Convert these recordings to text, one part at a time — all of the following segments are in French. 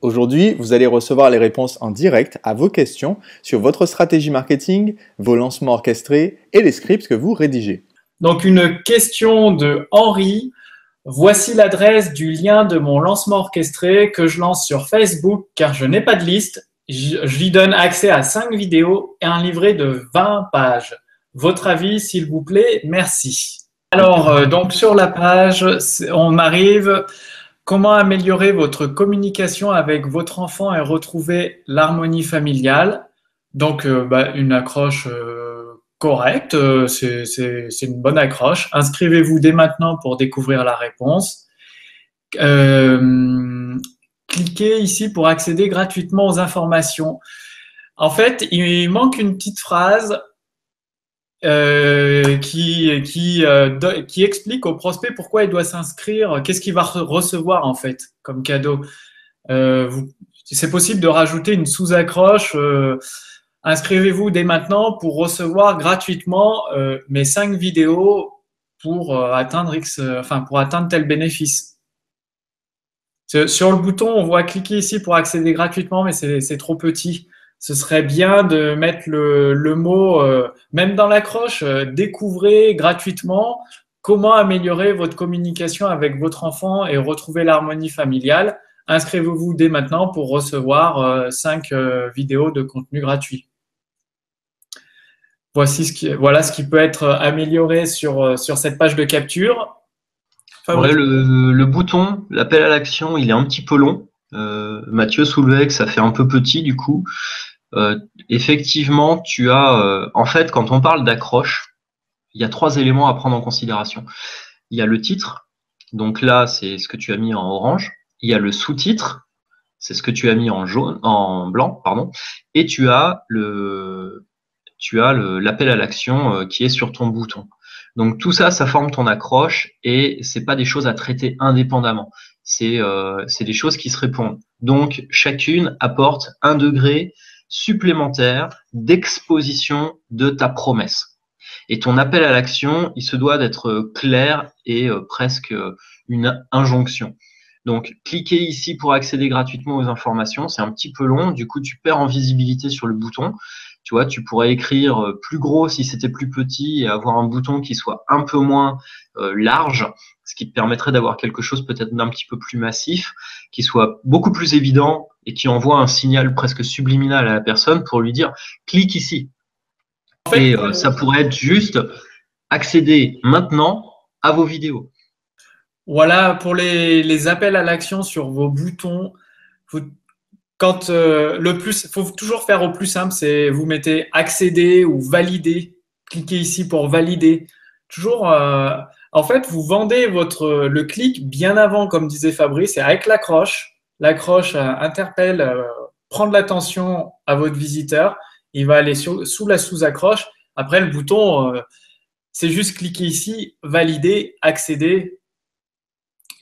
Aujourd'hui, vous allez recevoir les réponses en direct à vos questions sur votre stratégie marketing, vos lancements orchestrés et les scripts que vous rédigez. Donc, une question de Henri. Voici l'adresse du lien de mon lancement orchestré que je lance sur Facebook car je n'ai pas de liste. Je lui donne accès à 5 vidéos et un livret de 20 pages. Votre avis, s'il vous plaît, merci. Alors, donc sur la page, on arrive. Comment améliorer votre communication avec votre enfant et retrouver l'harmonie familiale? Donc, une accroche correcte, c'est une bonne accroche. Inscrivez-vous dès maintenant pour découvrir la réponse. Cliquez ici pour accéder gratuitement aux informations. En fait, il manque une petite phrase qui explique au prospect pourquoi il doit s'inscrire, qu'est-ce qu'il va recevoir en fait comme cadeau. C'est possible de rajouter une sous-accroche. Inscrivez-vous dès maintenant pour recevoir gratuitement mes 5 vidéos pour atteindre pour atteindre tel bénéfice. Sur le bouton, on voit cliquer ici pour accéder gratuitement, mais c'est trop petit. Ce serait bien de mettre le mot, même dans l'accroche, découvrez gratuitement comment améliorer votre communication avec votre enfant et retrouver l'harmonie familiale. Inscrivez-vous dès maintenant pour recevoir 5 vidéos de contenu gratuit. Voilà ce qui peut être amélioré sur cette page de capture. Ouais, le bouton, l'appel à l'action, il est un petit peu long. Mathieu soulevait que ça fait un peu petit du coup. Effectivement, tu as, en fait, quand on parle d'accroche, il y a 3 éléments à prendre en considération. Il y a le titre, donc là, c'est ce que tu as mis en orange. Il y a le sous-titre, c'est ce que tu as mis en blanc, pardon. Et tu as l'appel à l'action qui est sur ton bouton. Donc tout ça, ça forme ton accroche et c'est pas des choses à traiter indépendamment. C'est des choses qui se répondent. Donc chacune apporte un degré supplémentaire d'exposition de ta promesse. Et ton appel à l'action, il se doit d'être clair et presque une injonction. Donc, cliquez ici pour accéder gratuitement aux informations. C'est un petit peu long, du coup, tu perds en visibilité sur le bouton. Tu vois, tu pourrais écrire plus gros si c'était plus petit et avoir un bouton qui soit un peu moins large, ce qui te permettrait d'avoir quelque chose peut-être d'un petit peu plus massif, qui soit beaucoup plus évident et qui envoie un signal presque subliminal à la personne pour lui dire « clique ici ». Et ça pourrait être juste « accéder maintenant à vos vidéos ». Voilà pour les appels à l'action sur vos boutons. Faut toujours faire au plus simple, c'est vous mettez accéder ou valider. Cliquez ici pour valider. Toujours, en fait, vous vendez le clic bien avant, comme disait Fabrice, et avec l'accroche. L'accroche interpelle, prend de l'attention à votre visiteur. Il va aller sous la sous-accroche. Après, le bouton, c'est juste cliquer ici, valider, accéder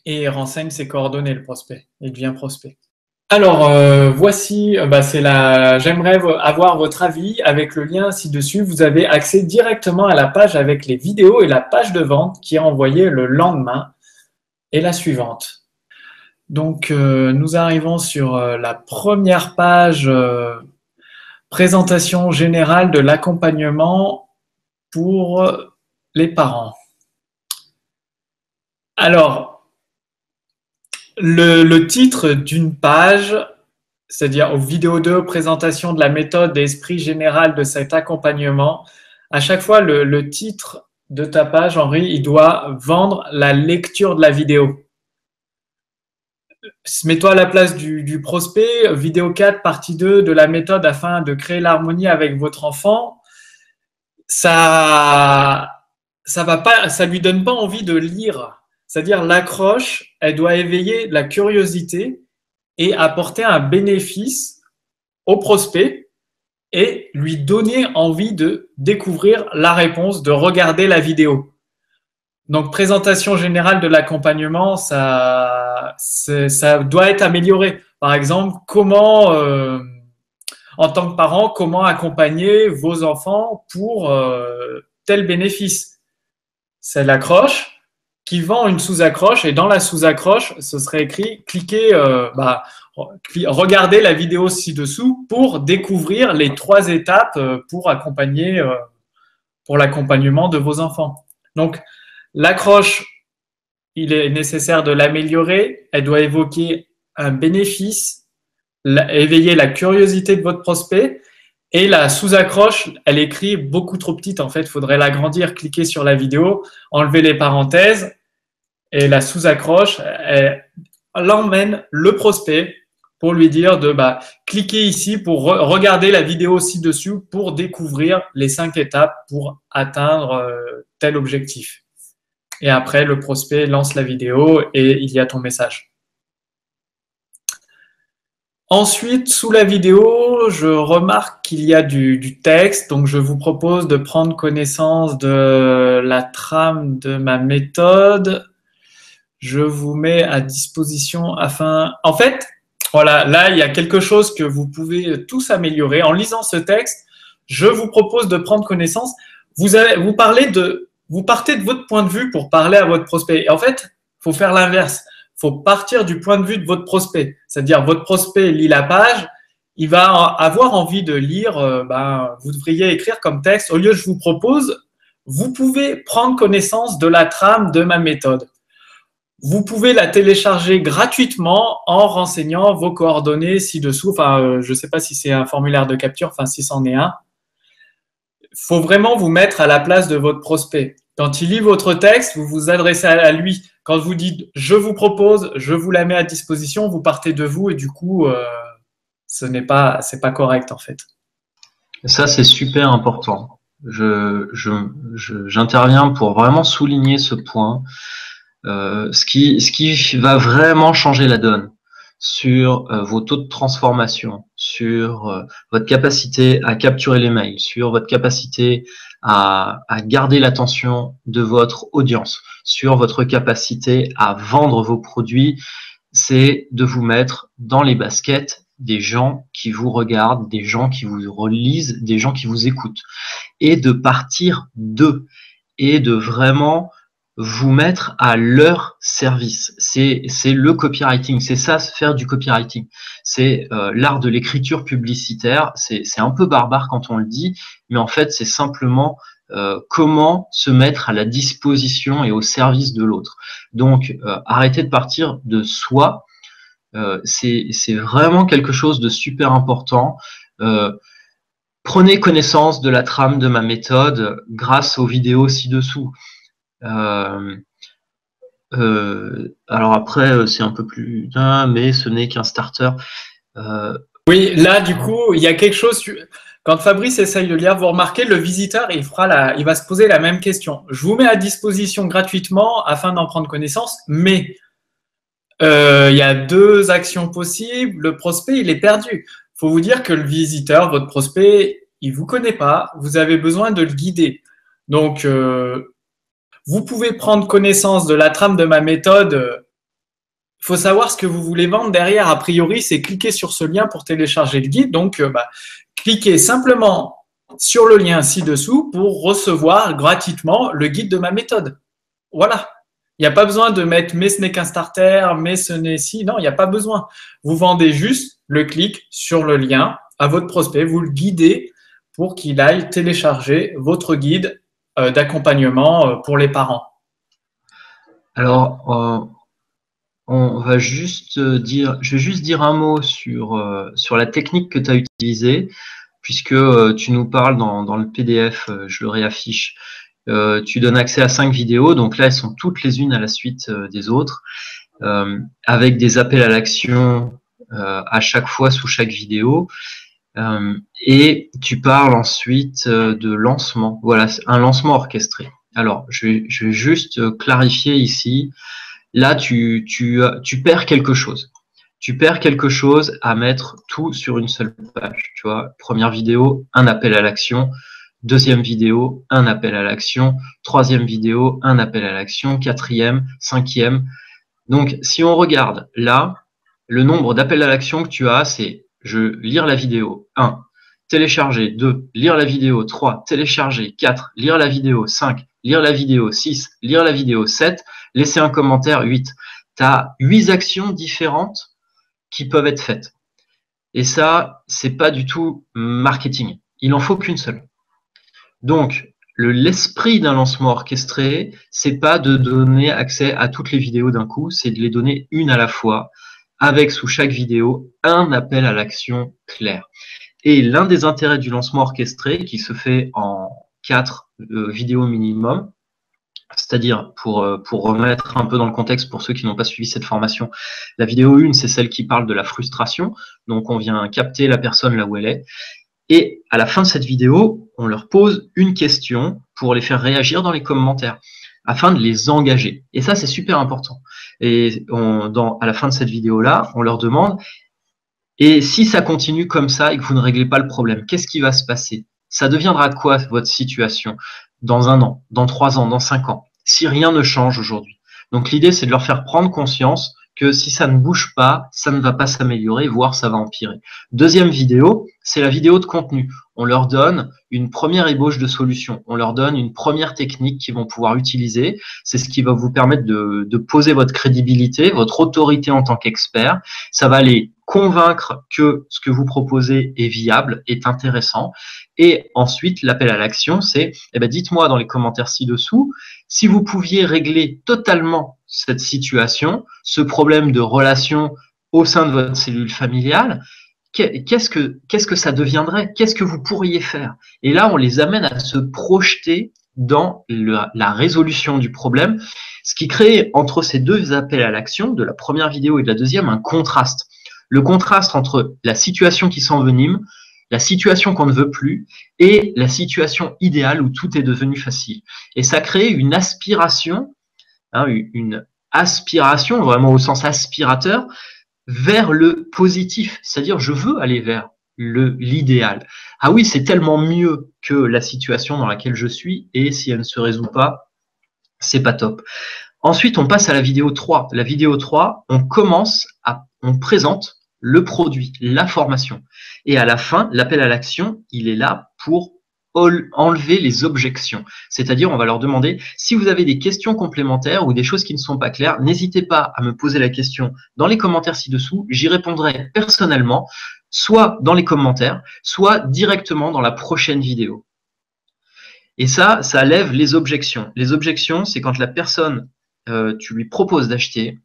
et renseigne ses coordonnées, le prospect. Il devient prospect. Alors, voici, j'aimerais avoir votre avis avec le lien ci-dessus. Vous avez accès directement à la page avec les vidéos et la page de vente qui est envoyée le lendemain et la suivante. Donc, nous arrivons sur la première page, présentation générale de l'accompagnement pour les parents. Alors, le titre d'une page, c'est-à-dire aux vidéo 2, présentation de la méthode et esprit général de cet accompagnement, à chaque fois, le titre de ta page, Henri, il doit vendre la lecture de la vidéo. Mets-toi à la place du prospect, vidéo 4, partie 2 de la méthode afin de créer l'harmonie avec votre enfant. Ça lui donne pas envie de lire. C'est-à-dire l'accroche, elle doit éveiller la curiosité et apporter un bénéfice au prospect et lui donner envie de découvrir la réponse, de regarder la vidéo. Donc, présentation générale de l'accompagnement, ça doit être amélioré. Par exemple, en tant que parent, comment accompagner vos enfants pour tel bénéfice. C'est l'accroche qui vend une sous-accroche et dans la sous-accroche, ce serait écrit cliquez, regardez la vidéo ci-dessous pour découvrir les 3 étapes pour l'accompagnement de vos enfants. Donc, l'accroche, il est nécessaire de l'améliorer. Elle doit évoquer un bénéfice, éveiller la curiosité de votre prospect. Et la sous-accroche, elle écrit beaucoup trop petite. En fait, il faudrait l'agrandir, cliquer sur la vidéo, enlever les parenthèses. Et la sous-accroche, elle emmène le prospect pour lui dire de cliquer ici pour regarder la vidéo ci-dessus pour découvrir les 5 étapes pour atteindre tel objectif. Et après, le prospect lance la vidéo et il y a ton message. Ensuite, sous la vidéo, je remarque qu'il y a du texte, donc je vous propose de prendre connaissance de la trame de ma méthode. Je vous mets à disposition afin… En fait, voilà, là, il y a quelque chose que vous pouvez tous améliorer. En lisant ce texte, je vous propose de prendre connaissance. Vous partez de votre point de vue pour parler à votre prospect. Et en fait, il faut faire l'inverse. Il faut partir du point de vue de votre prospect. C'est-à-dire, votre prospect lit la page, il va avoir envie de lire, vous devriez écrire comme texte, au lieu de je vous propose, vous pouvez prendre connaissance de la trame de ma méthode. Vous pouvez la télécharger gratuitement en renseignant vos coordonnées ci-dessous. Enfin, je ne sais pas si c'est un formulaire de capture, enfin, si c'en est un. Il faut vraiment vous mettre à la place de votre prospect. Quand il lit votre texte, vous vous adressez à lui. Quand vous dites « je vous propose, je vous la mets à disposition », vous partez de vous et du coup, c'est pas correct en fait. Ça, c'est super important. J'interviens pour vraiment souligner ce point. Ce qui va vraiment changer la donne sur vos taux de transformation, sur votre capacité à capturer les mails, sur votre capacité à garder l'attention de votre audience, sur votre capacité à vendre vos produits, c'est de vous mettre dans les baskets des gens qui vous regardent, des gens qui vous relisent, des gens qui vous écoutent, et de partir d'eux, et de vraiment vous mettre à leur service. C'est le copywriting, c'est ça, faire du copywriting. C'est l'art de l'écriture publicitaire. C'est un peu barbare quand on le dit, mais en fait, c'est simplement comment se mettre à la disposition et au service de l'autre. Donc, arrêtez de partir de soi. C'est vraiment quelque chose de super important. Prenez connaissance de la trame de ma méthode grâce aux vidéos ci-dessous. Alors après, c'est un peu plus… mais ce n'est qu'un starter. Oui, là, du coup, il y a quelque chose… Quand Fabrice essaye de lire, vous remarquez, le visiteur, il va se poser la même question. Je vous mets à disposition gratuitement afin d'en prendre connaissance, mais il y a 2 actions possibles. Le prospect, il est perdu. Il faut vous dire que le visiteur, votre prospect, il ne vous connaît pas. Vous avez besoin de le guider. Donc, vous pouvez prendre connaissance de la trame de ma méthode. Il faut savoir ce que vous voulez vendre derrière. A priori, c'est cliquer sur ce lien pour télécharger le guide. Donc, cliquez simplement sur le lien ci-dessous pour recevoir gratuitement le guide de ma méthode. Voilà. Il n'y a pas besoin de mettre « mais ce n'est qu'un starter »,« mais ce n'est si ». Non, il n'y a pas besoin. Vous vendez juste le clic sur le lien à votre prospect. Vous le guidez pour qu'il aille télécharger votre guide d'accompagnement pour les parents. Alors, on va juste dire, je vais juste dire un mot sur la technique que tu as utilisée, puisque tu nous parles dans le PDF, je le réaffiche. Tu donnes accès à 5 vidéos, donc là elles sont toutes les unes à la suite des autres, avec des appels à l'action à chaque fois sous chaque vidéo. Et tu parles ensuite de lancement. Voilà, un lancement orchestré. Alors, je vais juste clarifier ici. Là, tu perds quelque chose. Tu perds quelque chose à mettre tout sur une seule page. Tu vois, première vidéo, un appel à l'action. Deuxième vidéo, un appel à l'action. Troisième vidéo, un appel à l'action. Quatrième, cinquième. Donc, si on regarde là, le nombre d'appels à l'action que tu as, c'est lire la vidéo, 1, télécharger, 2, lire la vidéo, 3, télécharger, 4, lire la vidéo, 5, lire la vidéo, 6, lire la vidéo, 7, laisser un commentaire, 8. Tu as 8 actions différentes qui peuvent être faites. Et ça, c'est pas du tout marketing. Il en faut qu'une seule. Donc, l'esprit d'un lancement orchestré, c'est pas de donner accès à toutes les vidéos d'un coup, c'est de les donner une à la fois, avec sous chaque vidéo un appel à l'action clair. Et l'un des intérêts du lancement orchestré, qui se fait en 4 vidéos minimum, c'est-à-dire pour remettre un peu dans le contexte pour ceux qui n'ont pas suivi cette formation, la vidéo 1, c'est celle qui parle de la frustration, donc on vient capter la personne là où elle est, et à la fin de cette vidéo, on leur pose une question pour les faire réagir dans les commentaires, afin de les engager. Et ça, c'est super important. Et à la fin de cette vidéo-là, on leur demande, et si ça continue comme ça et que vous ne réglez pas le problème, qu'est-ce qui va se passer? Ça deviendra quoi votre situation dans 1 an, dans 3 ans, dans 5 ans, si rien ne change aujourd'hui? Donc l'idée, c'est de leur faire prendre conscience que si ça ne bouge pas, ça ne va pas s'améliorer, voire ça va empirer. Deuxième vidéo, c'est la vidéo de contenu. On leur donne une première ébauche de solution. On leur donne une première technique qu'ils vont pouvoir utiliser. C'est ce qui va vous permettre de poser votre crédibilité, votre autorité en tant qu'expert. Ça va les convaincre que ce que vous proposez est viable, est intéressant. Et ensuite, l'appel à l'action, c'est dites-moi dans les commentaires ci-dessous si vous pouviez régler totalement cette situation, ce problème de relation au sein de votre cellule familiale, qu'est-ce que ça deviendrait? Qu'est-ce que vous pourriez faire? Et là, on les amène à se projeter dans la résolution du problème, ce qui crée entre ces deux appels à l'action, de la première vidéo et de la deuxième, un contraste. Le contraste entre la situation qui s'envenime, la situation qu'on ne veut plus et la situation idéale où tout est devenu facile. Et ça crée une aspiration, une aspiration vraiment au sens aspirateur, vers le positif. C'est-à-dire, je veux aller vers l'idéal. Ah oui, c'est tellement mieux que la situation dans laquelle je suis et si elle ne se résout pas, c'est pas top. Ensuite, on passe à la vidéo 3. La vidéo 3, on présente le produit, la formation. Et à la fin, l'appel à l'action, il est là pour enlever les objections. C'est-à-dire, on va leur demander, si vous avez des questions complémentaires ou des choses qui ne sont pas claires, n'hésitez pas à me poser la question dans les commentaires ci-dessous. J'y répondrai personnellement, soit dans les commentaires, soit directement dans la prochaine vidéo. Et ça lève les objections. Les objections, c'est quand la personne, tu lui proposes d'acheter,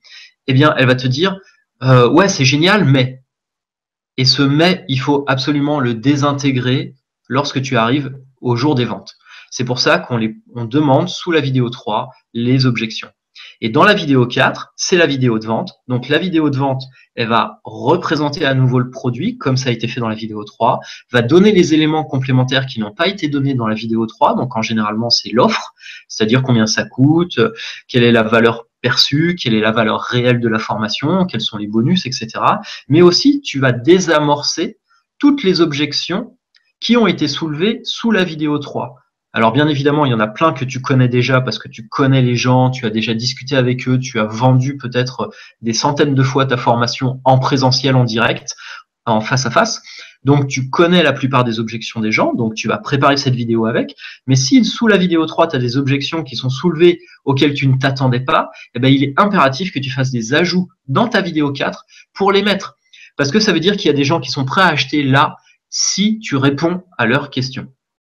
eh bien, elle va te dire, ouais, c'est génial, mais. Et ce mais, il faut absolument le désintégrer lorsque tu arrives au jour des ventes. C'est pour ça qu'on demande sous la vidéo 3 les objections. Et dans la vidéo 4, c'est la vidéo de vente. Donc la vidéo de vente, elle va représenter à nouveau le produit, comme ça a été fait dans la vidéo 3, va donner les éléments complémentaires qui n'ont pas été donnés dans la vidéo 3. Donc en généralement, c'est l'offre, c'est-à-dire combien ça coûte, quelle est la valeur perçue, quelle est la valeur réelle de la formation, quels sont les bonus, etc. Mais aussi, tu vas désamorcer toutes les objections qui ont été soulevées sous la vidéo 3. Alors bien évidemment, il y en a plein que tu connais déjà parce que tu connais les gens, tu as déjà discuté avec eux, tu as vendu peut-être des centaines de fois ta formation en présentiel, en direct, en face à face. Donc tu connais la plupart des objections des gens, donc tu vas préparer cette vidéo avec. Mais si sous la vidéo 3, tu as des objections qui sont soulevées auxquelles tu ne t'attendais pas, eh bien, il est impératif que tu fasses des ajouts dans ta vidéo 4 pour les mettre. Parce que ça veut dire qu'il y a des gens qui sont prêts à acheter là si tu réponds à leurs questions.